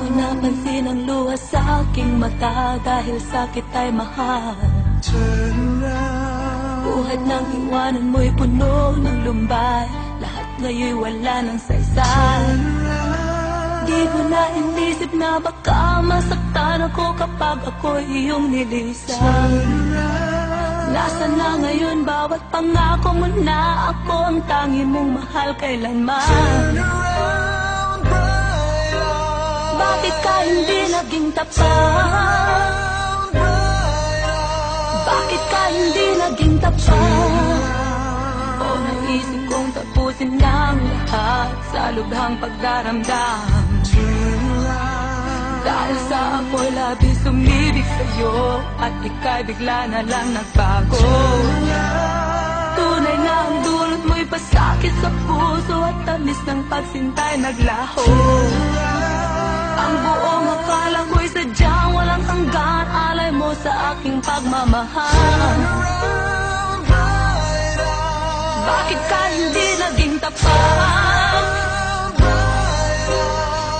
ko napansin ang luha sa aking mata dahil sakit ay mahal. Buhat ng iwanan mo'y puno ng lumbay, lahat ngayon'y wala ng saysay. Di ko na inisip na baka masaktan ako kapag ako'y iyong nilisan. Nasaan na ngayon bawat pangako mo na ako ang tangi mong mahal kailanman? Bakit ka hindi naging tapat? Bakit ka hindi naging tapat? O naisip kong tapusin ng lahat sa lubhang pagdaramdam. Dahil sa ako'y labis umibig sa'yo at ika'y bigla na lang nagbago. Tunay na ang dulot mo'y pasakit sa puso at tamis ng pagsintay naglaho. Ang buong akala ko'y sadyang walang hanggan, alay mo sa aking pagmamahal. Bakit ka hindi naging tapat?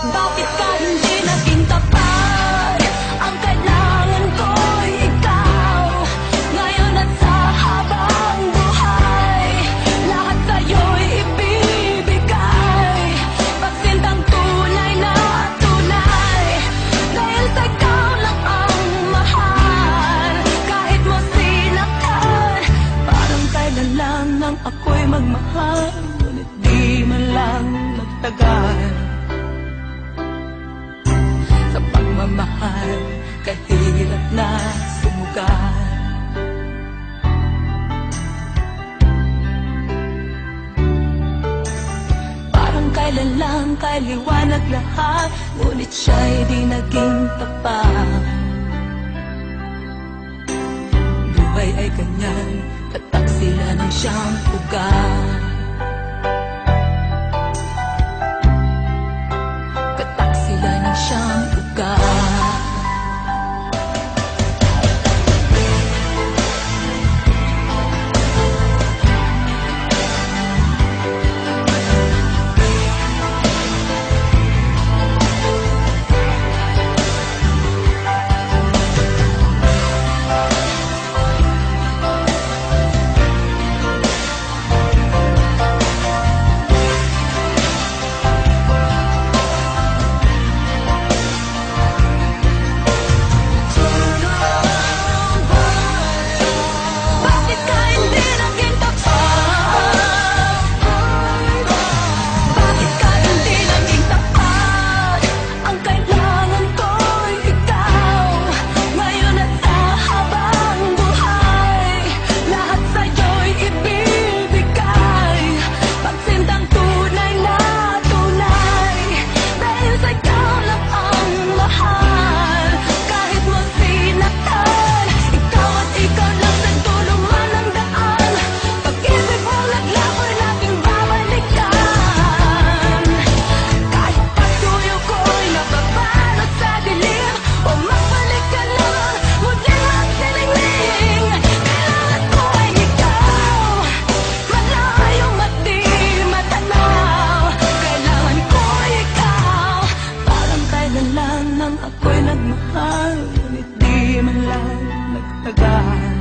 Bakit ka hindi naging tapat? Ang kailangan ko'y ikaw, ngayon at sa habang buhay. Lahat sa'yo'y ibibigay, pagsintang tunay na tunay. Dahil sa ikaw lang ang mahal, kahit mo sinaktan. Parang kailan lang nang ako'y magmahal, ngunit di man lang nagtagal. Sa pagmamahal, kahirap na sumugal. Parang kailan lang kay liwanag lahat, ngunit siya'y di naging tapat. Buhay ay ganyan, katak sila ng siyang ugat. Katak sila ng siyang ugat. Ako'y nagmahal, ngunit di man lang nagtagal.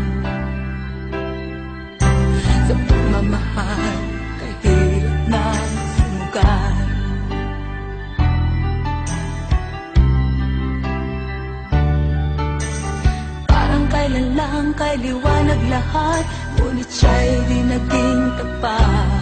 Sa pagmamahal, kahirap na sumugal. Parang kailan lang kay liwanag lahat, ngunit siya'y di naging tapat.